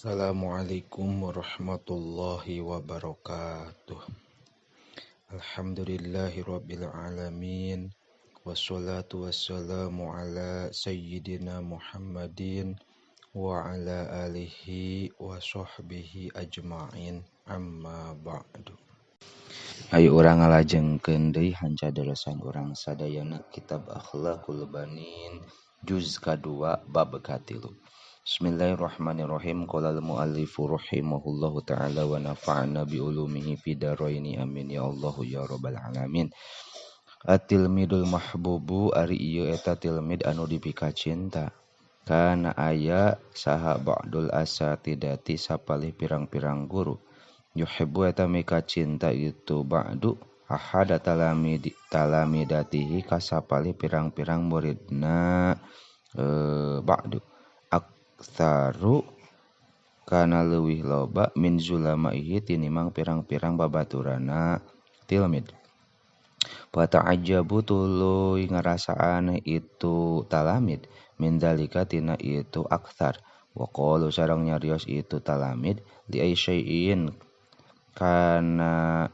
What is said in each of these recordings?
Assalamualaikum warahmatullahi wabarakatuh. Alhamdulillahirabbil alamin. Wassalatu wassalamu ala sayyidina Muhammadin wa ala alihi wa sahbihi ajma'in. Amma ba'du. Ayo urang ngalajengkeun deui hancadadosan urang sadayana kitab Akhlaqul Banin juz kadua bab katilu. Bismillahirrahmanirrahim. Qala al-muallifu rahimahullahu ta'ala wa nafa'na bi ulumihi fid dharaini amin ya Allah ya rabbal alamin. At-tilmidul mahbubu ari ieu eta tilmid anu dipikacinta. Kana aya saha ba'dul asatidati sapalih pirang-pirang guru. Yuhibbu eta mika cinta itu ba'du ahada talamidatihi kasapalih pirang-pirang muridna ba'du aksaru kana leuwih loba min zulamaihi tinimang pirang-pirang babaturana tilmid. Pata'ajabu tuluy ngarasaan itu talamid min dalika tina itu aktsar. Wa qalu sareng nyarios itu talamid li syai'in karena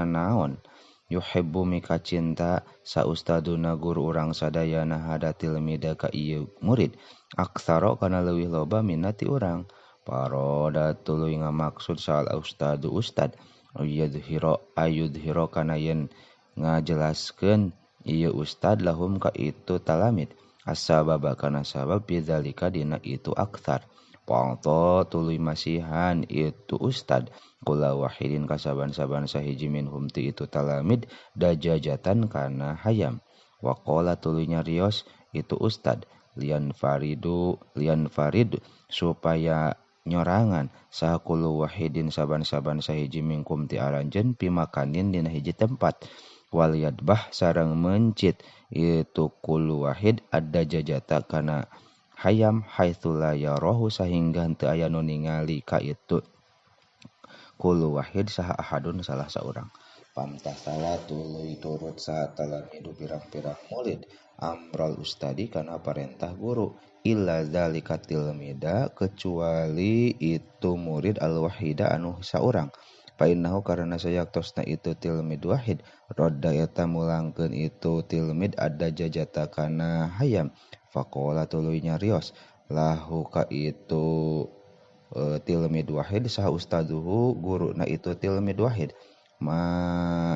naon yuhibbu mika cinta sa ustaduna guru urang sadayana hada tilmida ka ieu murid aksaro kana leuwih loba minati urang paroda tuluy ngamaksud sal ustadu ustad ayudhiro kana yen ngajelaskeun ieu ustad lahum ka itu talamid asbaba kana sabab bidzalika dina itu aktsar. Pangto tuluy masihan itu ustad kula wahidin kasaban-saban sahiji minhum ti itu talamid dajajatan kana hayam. Wa qala tuluy nyarios itu ustad lian farid supaya nyorangan saha kulu wahidin saban-saban sahiji minkum ti aranjeun pimakanin dina hiji tempat. Waliyadbah sareng mencit itu kulu wahid ada jajata kana hayam haitsu la yarahu sahingga henteu aya nu ningali ka itu kulu wahid saha ahadun salah saurang. Pamtasala tuluy turut saha talamidu pirang-pirang murid amral ustadi kana parentah guru illa zalika tilmida kecuali itu murid al wahida anu saurang. Fa innahu karana sayaktosna itu tilmid wahid rodda eta mulangkeun itu tilmid ada jajata kana hayam. Faqala tuluy nyarios lahu ka itu tilmid wahid saha ustaduhu guruna itu tilmid wahid ma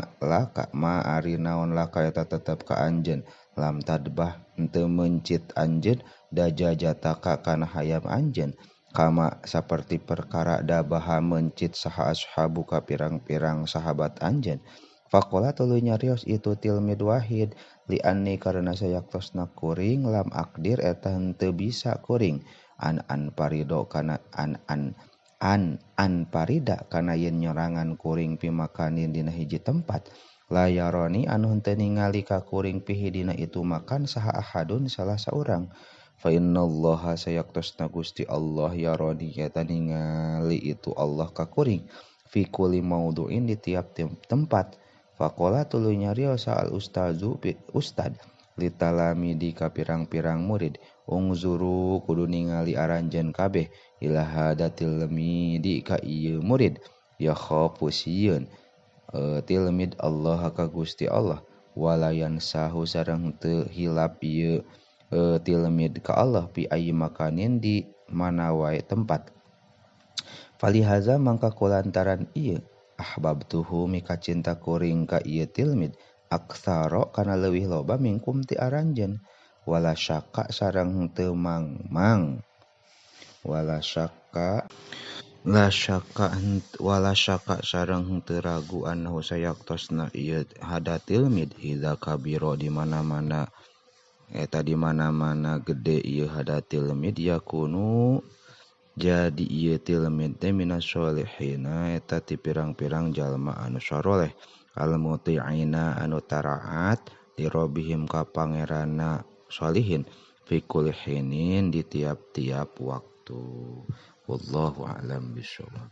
ari naon laka eta tetep ka anjeun lam tadbah henteu mencit anjeun dajajataka kana hayam anjeun kama saperti perkara dabaha mencit saha ashabu ka pirang-pirang sahabat anjeun. Faqala tuluy nyarios itu tilmid wahid li anni karena sayaktosna kuring lam akdir eta henteu bisa kuring an parido kana an parida kana yen nyorangan kuring pimakanin dina hiji tempat layaroni anu henteu ningali ka kuring pihi dina itu makan saha ahadun salah saurang. Fa innallaha sayaktosna Gusti Allah yaroni eta ningali itu Allah ka kuring fi kulli mauduin di tiap tempat. Faqala tuluy nyarios al ustazu ustad litalamidi ka pirang-pirang murid ungzuru kudu ningali aranjeun kabeh ila hadatil midi ka ieu murid ya khafu sieun tilmid Allah ka Gusti Allah walayan sahu sareng teu hilap ieu tilmid ka Allah pi ayyi makanin di mana wae tempat. Falihaza mangka kulantaran ieu ahbabtuhu mika cinta kuring ka ieu tilmid aktsaro kana leuwih loba mingkum ti aranjeun wala syakka sareng teu mangmang wala syakka sareng teu ragu annahu sayaktosna ieu hada tilmid idza kabiro di mana-mana gede ieu hada tilmid yakunu jadi ieu tilmid teh minas solihina eta ti pirang-pirang jalma anu saleh al muti'ina anu taraat li rabbihim ka pangeranna sholihin fi kulli hinin di tiap-tiap waktu. Wallahu a'lam bishawab.